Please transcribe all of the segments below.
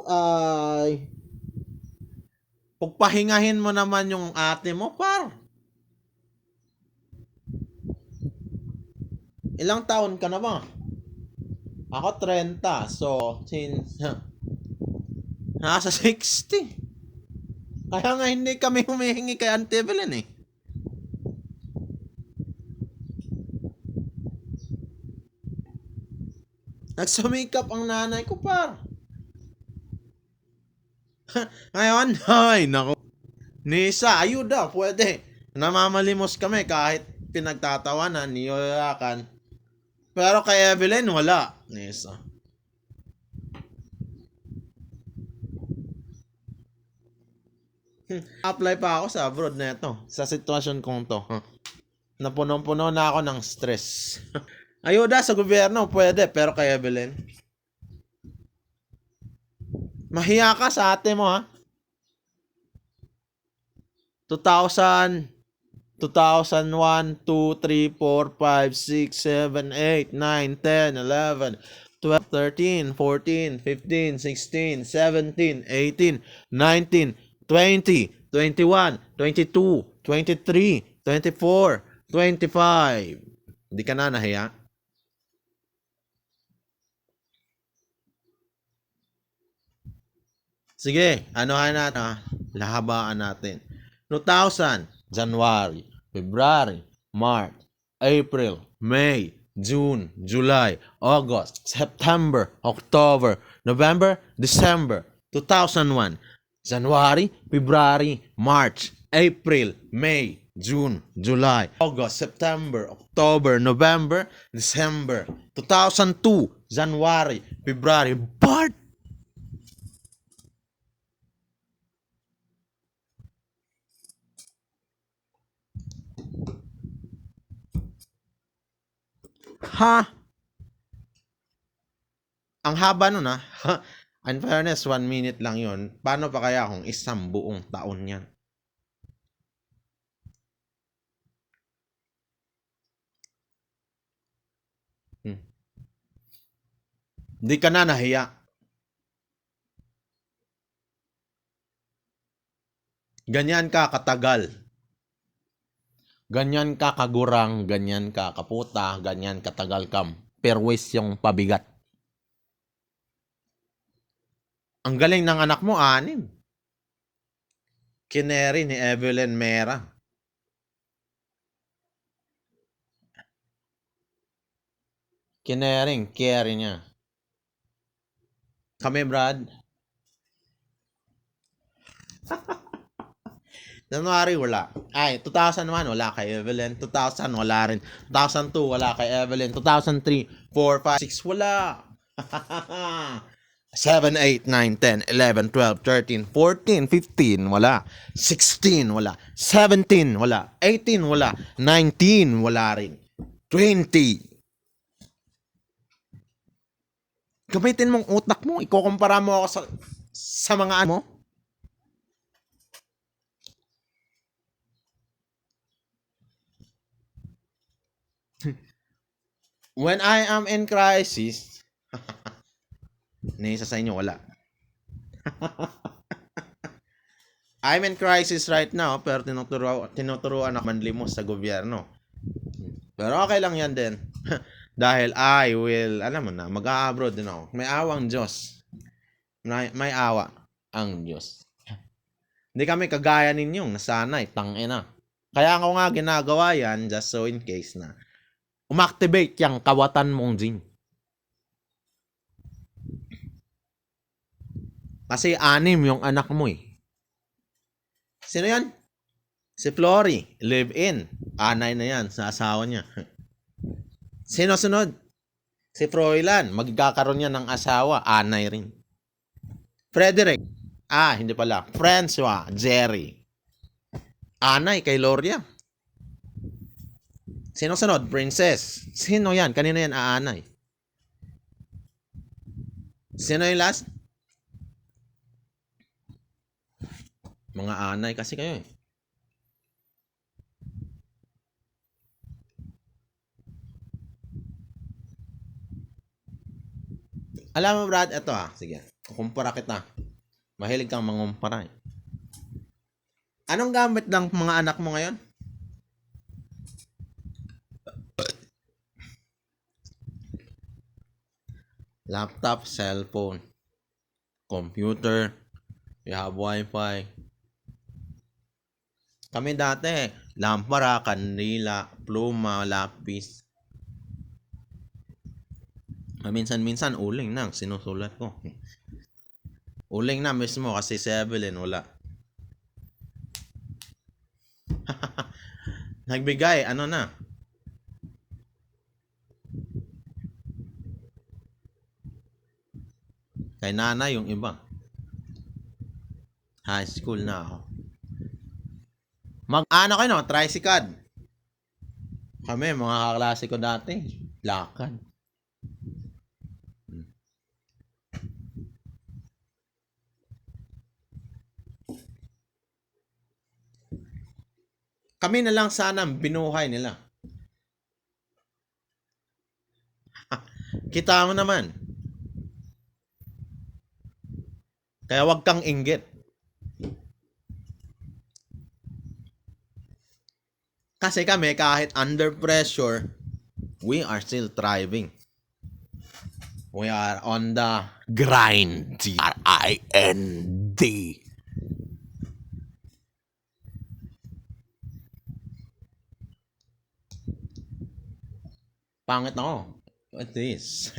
Ay. Pagpahingahin mo naman yung ate mo, par. Ilang taon ka na ba? Ako 30. So, since nasa 60. Kaya nga hindi kami humihingi kay Auntie Evelyn eh. Nagsumikap ang nanay ko, par. Ngayon, ay, naku. Nisa, ayuda, pwede. Namamalimos kami kahit pinagtatawanan, niyoyakan. Pero kay Evelyn, wala. Nisa. Apply pa ako sa abroad na ito. Sa sitwasyon kong to. Napunong-puno na ako ng stress. Ayuda sa gobyerno, pwede. Pero kay Evelyn, mahiya ka sa ate mo ha. 2000, 2001, 2, 3, 4, 5, 6, 7, 8, 9, 10, 11, 12, 13, 14, 15, 16, 17, 18, 19, 20, 21, 22, 23, 24, 25. Hindi ka na nahiya? Sige, anuhan natin, lahabaan natin. 2000, January, February, March, April, May, June, July, August, September, October, November, December. 2001, January, February, March, April, May, June, July, August, September, October, November, December. 2002, January, February, Bart! Ha? Ang haba nun ha. In fairness, 1 minute lang yon. Paano pa kaya kung isang buong taon yan? Hmm. Di ka na nahiya. Ganyan ka katagal. Ganyan ka kagurang, ganyan ka kaputa, ganyan katagal kam. Perwis yung pabigat. Ang galing ng anak mo, 6. Kineri ni Evelyn Mera. Kinering, carry niya. Kami, Brad. January, wala. Ay, 2001, wala kay Evelyn. 2000, wala rin. 2002, wala kay Evelyn. 2003, 4, 5, 6, wala. 7, 8, 9, 10, 11, 12, 13, 14, 15, wala. 16, wala. 17, wala. 18, wala. 19, wala rin. 20. Gamitin mong utak mo. Ikukumpara mo ako sa mga ano mo. When I am in crisis, isa sa inyo, wala. I'm in crisis right now, pero tinuturuan ako manlimos sa gobyerno. Pero okay lang yan din. Dahil I will, alam mo na, mag-a-abroad din ako. May awang Diyos. May awa ang Diyos. Hindi kami kagaya ninyong nasanay, tangina. Kaya ako nga ginagawa yan, just so in case na umactivate yung kawatan mong Jing. Kasi 6 yung anak mo eh. Sino yan? Si Flory, live-in. 9 na yan sa asawa niya. Sino sunod? Si Froilan, magkakaroon niya ng asawa. 9 rin. Frederick. Hindi pala. Francois, Jerry. 9 kay Loria. Sino sunod? Princess. Sino yan? Kanina yan aanay. Sino yung last? Mga anay kasi kayo eh. Alam mo, Brad, ito sige. Kumpara kita. Mahilig kang mangumpara. Anong gamit ng mga anak mo ngayon? Laptop, cellphone, computer, you have wifi. Kami dati, lampara, kandila, pluma, lapis. Minsan-minsan, uling na, sinusulat ko. Uling na mismo kasi si Evelyn, wala. Nagbigay, ano na? Kay Nana yung iba. High school na ako. Mag-ano kayo, no? Tricycad. Kami, mga kaklase ko dati. Lakad. Kami na lang sana binuhay nila. Kita mo naman. Kaya wag kang inggit. Kasi kami, kahit under pressure, we are still thriving. We are on the grind. Grind. Pangit ako. What is?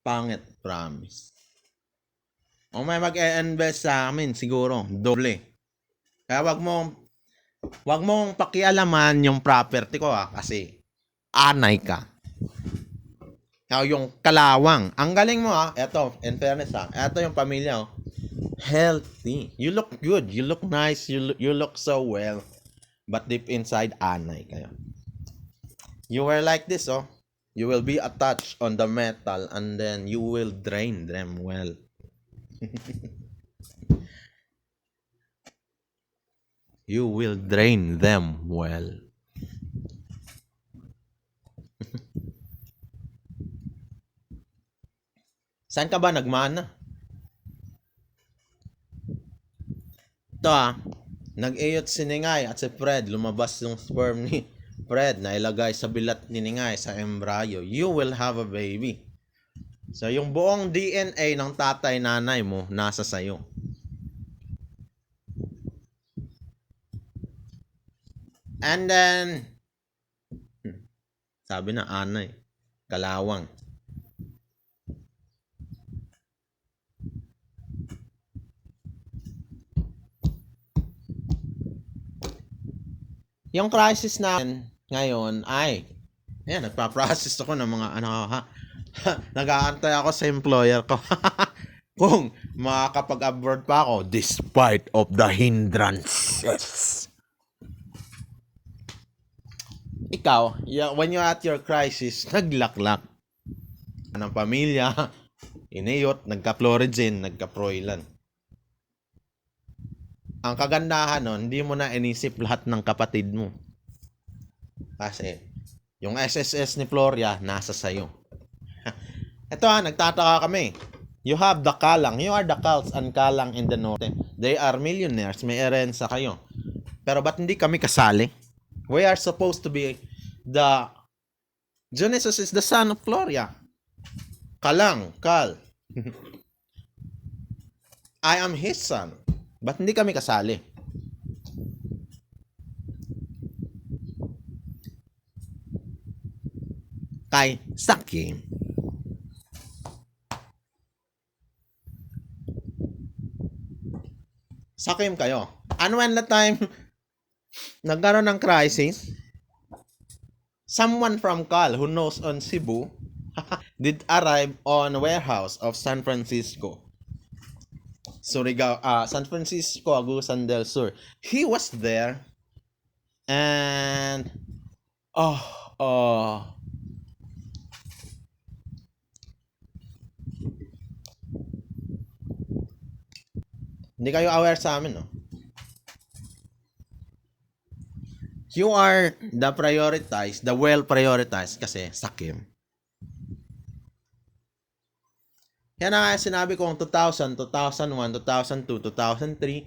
Pangit, promise. O may mag-e-invest sa amin, siguro, doble. Kaya wag mong pakialaman yung property ko kasi anay ka. Kaya yung kalawang, ang galing mo eto, in fairness eto yung pamilya healthy. You look good, you look nice, you look so well. But deep inside, anay kayo. You were like this, you will be attached on the metal and then you will drain them well. You will drain them well. Saan ka ba nagmana? Ito nag-iyot si Ningay at si Fred, lumabas yung sperm ni Fred na ilagay sa bilat ni Ningay sa embryo. You will have a baby. So yung buong DNA ng tatay nanay mo nasa sayo. And then sabi na anay, kalawang. Yung crisis natin ngayon ay, nagpa-process ako ng mga nag-aantay ako sa employer ko. Kung makakapag-abroad pa ako despite of the hindrances. Ikaw, when you're at your crisis, naglaklak. Anong pamilya, iniyot, nagka-Florigen, nagka-Froilan. Ang kagandahan nun, hindi mo na inisip lahat ng kapatid mo. Kasi, yung SSS ni Floria, nasa sayo. Ito nagtataka kami. You have the Kalang. You are the Kals and Kalang in the Norte. They are millionaires. May erensa kayo. Pero ba't hindi kami kasali? We are supposed to be Dionysus is the son of Floria. Kalang, Kal. I am his son. Ba't hindi kami kasali? Kay Sakim. Sakim kayo. And when the time nagkaroon ng crisis, someone from Cal who knows on Cebu did arrive on warehouse of San Francisco. Surigao, San Francisco, Agusan del Sur. He was there and hindi kayo aware sa amin, no? You are the prioritized, the well prioritized kasi Sakim. Yan na nga sinabi kong 2000, 2001, 2002, 2003,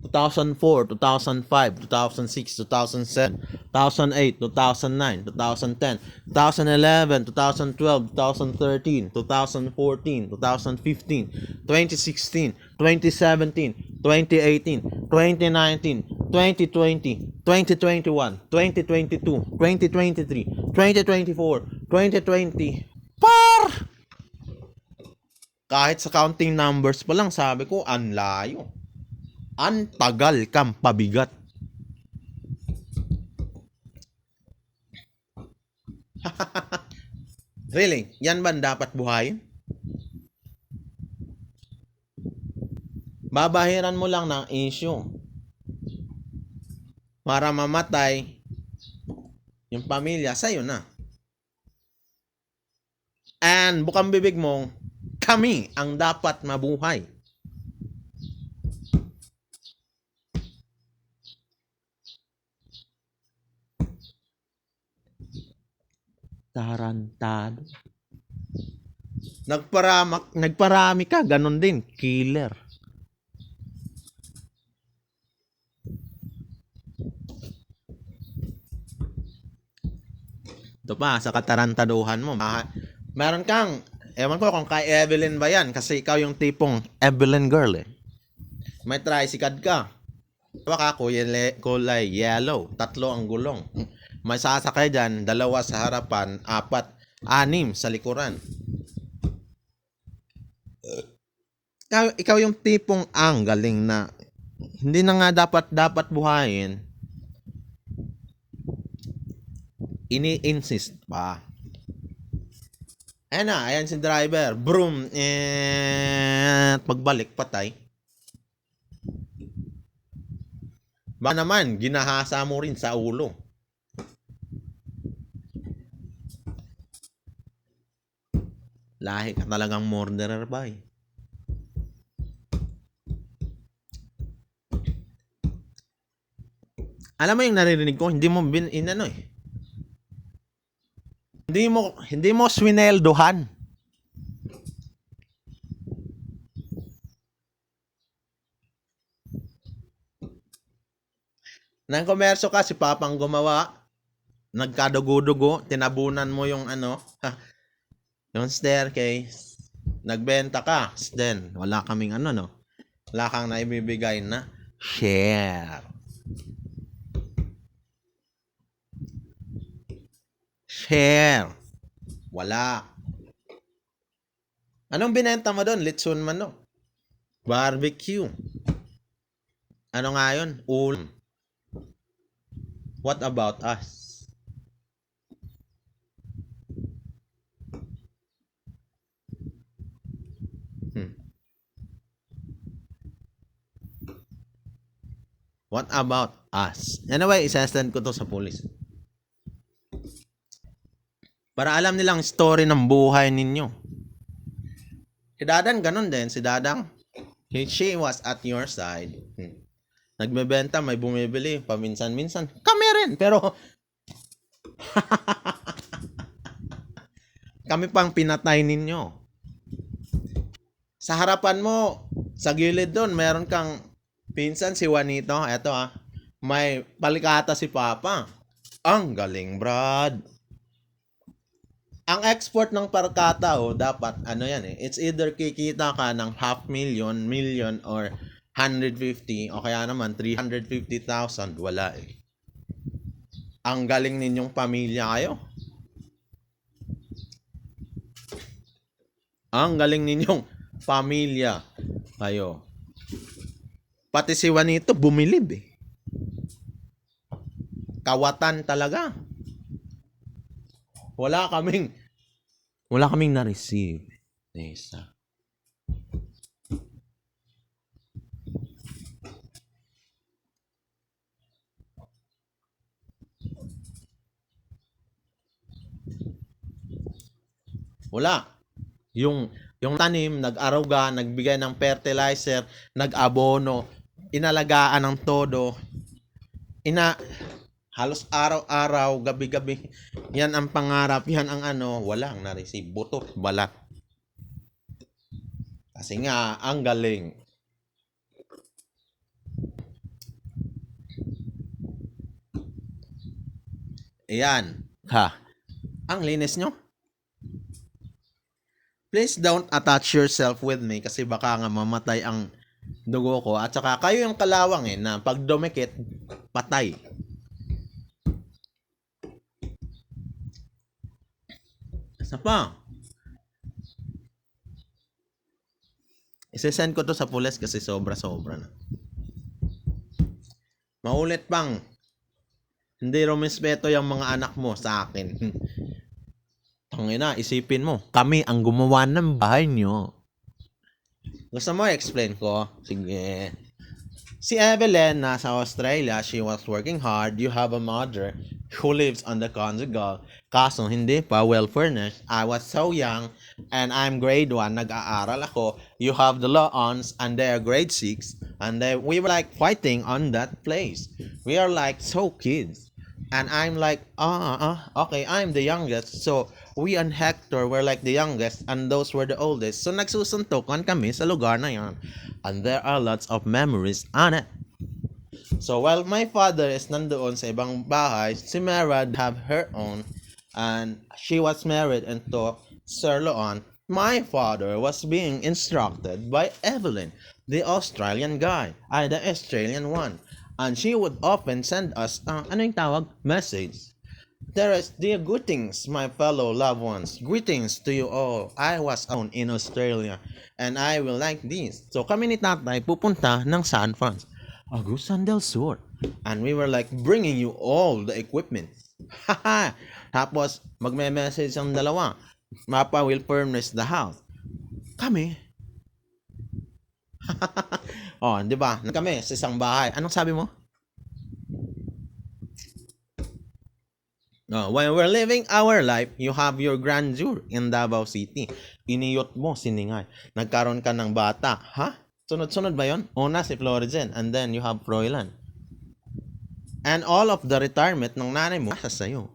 2004, 2005, 2006, 2007, 2008, 2009, 2010, 2011, 2012, 2013, 2014, 2015, 2016, 2017, 2018, 2019, 2020, 2021, 2022, 2023, 2024, 2020. Kahit sa counting numbers pa lang, sabi ko, ang layo. Ang tagal kang pabigat. Really? Yan ba dapat buhayin? Babahiran mo lang ng issue. Para mamatay yung pamilya, sa'yo na. And bukang bibig mo, kami ang dapat mabuhay. Tarantado. Nagparami ka, ganun din, killer. Ito pa, sa katarantaduhan mo, meron kang, ewan ko kung kay Evelyn ba yan, kasi ikaw yung tipong Evelyn girl eh. May tricycad ka. Baka kulay yellow, 3 ang gulong. May sasakay dyan, 2 sa harapan, 4, 6 sa likuran. Ikaw yung tipong galing na hindi na nga dapat buhayin. Ini-insist pa. Ayan si driver. Broom. Pagbalik, patay. Baka naman, ginahasa mo rin sa ulo. Lahi ka talagang murderer ba eh. Alam mo yung naririnig ko, hindi mo Hindi mo swineldohan. Nang komerso ka, si Papang gumawa, nagkadugo-dugo, tinabunan mo yung yung staircase, nagbenta ka, then wala kaming wala kang naibibigay na share. Wala. Anong binenta mo doon? Litson manok. Barbecue. Ano nga yun? Ulam. What about us? What about us? Anyway, isa-send ko to sa police. Para alam nilang story ng buhay ninyo. Si Dadang ganun din. Si Dadang, she was at your side. Nagbebenta, may bumibili. Paminsan-minsan. Kami rin. Pero, kami pang pinatay ninyo. Sa harapan mo, sa gilid doon, meron kang pinsan si Juanito. Eto may palikata si Papa. Ang galing, Brad. Ang export ng parkata dapat yan it's either kikita ka ng 500,000, million or 150 o kaya naman 350,000, wala eh. Ang galing ninyong pamilya kayo. Ang galing ninyong pamilya kayo. Pati si Juanito bumilib eh. Kawatan talaga. Wala kaming na-receive. Isa. Wala. Yung tanim, nag-aruga, nagbigay ng fertilizer, nag-abono, inalagaan ng todo. Halos araw-araw, gabi-gabi. Yan ang pangarap, yan ang walang na-receive. Butot, balat. Kasi nga, ang galing. Ayan. Ha. Ang linis nyo. Please don't attach yourself with me kasi baka nga mamatay ang dugo ko. At saka kayo yung kalawang na pag dumikit, patay. Isa pa. Isesend ko to sa pulis kasi sobra-sobra na. Maulit pang. Hindi rumispeto yung mga anak mo sa akin. Tangina, isipin mo, kami ang gumawa ng bahay nyo. Gusto mo explain ko? Sige. Si Evelyn nasa Australia, she was working hard. You have a mother who lives on the conjugal. Kaso hindi pa well furnished. I was so young and I'm grade 1. Nag-aaral ako. You have the Laons and they are grade 6. And we were like fighting on that place. We are like so kids. And I'm like, okay, I'm the youngest. So, we and Hector were like the youngest and those were the oldest. So, nagsusuntukan kami sa lugar na yan. And there are lots of memories on it. So, while my father is nandoon sa ibang bahay, si Merad have her own. And she was married into Sir Loan. My father was being instructed by Evelyn, the Australian guy. The Australian one. And she would often send us, message. There is dear greetings, my fellow loved ones. Greetings to you all. I was on in Australia, and I will like this. So kami ni tatay pupunta ng San Francisco, Agusan del Sur. And we were like bringing you all the equipment. Haha. Tapos magme-message ang dalawa. Mapa will furnish the house. Kami, di ba? Kami sa isang bahay. Anong sabi mo? When we're living our life, you have your grandeur in Davao City. Iniyot mo, siningay. Nagkaroon ka ng bata. Ha? Sunod-sunod ba yon? Una si Florizen, and then you have Froilan. And all of the retirement ng nanay mo, nasa sa'yo.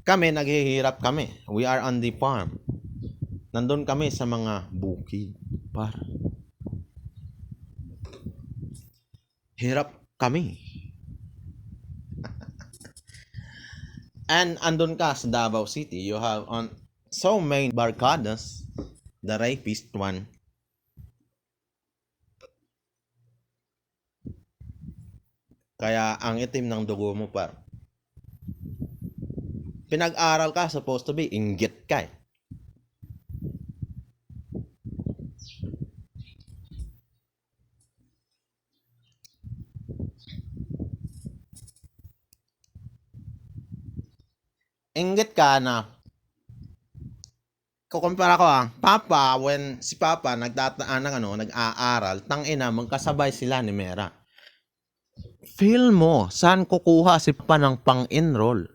Kami, naghihirap kami. We are on the farm. Nandun kami sa mga bukid. Hirap kami. And andun ka sa Davao City, you have on so many barkadas, the rapist one. Kaya ang itim ng dugo mo par. Pinag-aral ka, supposed to be, inggit ka eh. Inggit ka na kukumpara ko Papa, when si Papa nag-aaral, tangina, magkasabay sila ni Mera. Feel mo, saan kukuha si Papa ng pang-enroll?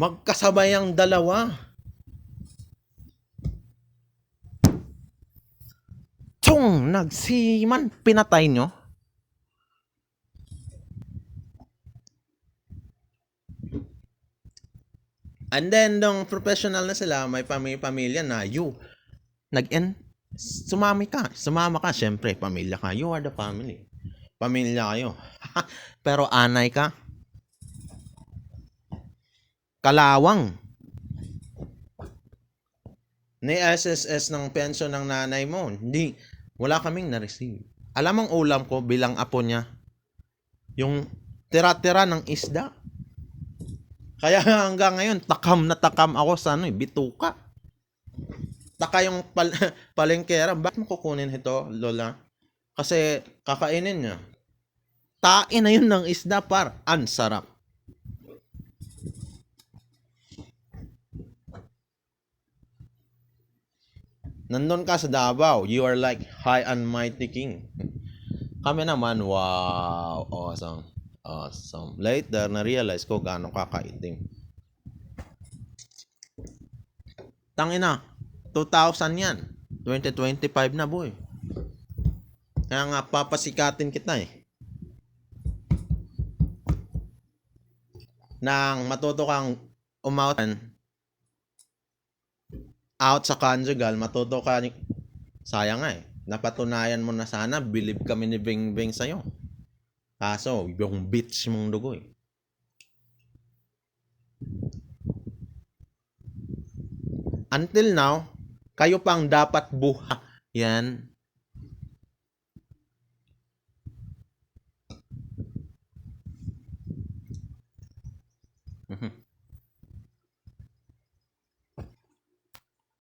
Magkasabay ang dalawa. Nagsiman, pinatay nyo. And then, nung professional na sila, may pamilya na, sumama ka, syempre, pamilya ka. You are the family. Pamilya kayo. Pero anay ka. Kalawang. Ni SSS ng pension ng nanay mo, wala kaming na-receive. Alam ang ulam ko bilang apo niya, yung tira-tira ng isda. Kaya hanggang ngayon, takam na takam ako sa bituka. Taka yung palengkera, bakit mo kukunin ito, Lola? Kasi kakainin niya. Tain na yun ng isda par, ang sarap. Nandun ka sa Davao, you are like high and mighty king. Kami naman, wow, awesome. Later, na-realize ko gaano kakaitim. Tangina, 2000 yan. 2025 na, boy. Kaya nga, papasikatin kita eh. nang matuto kang umout out sa conjugal, matuto ka, sayang nga eh. Napatunayan mo na sana, believe kami ni Bing Bing sa'yo. Kaso, yung bitch mong dugo eh. Until now, kayo pang dapat buha. Yan.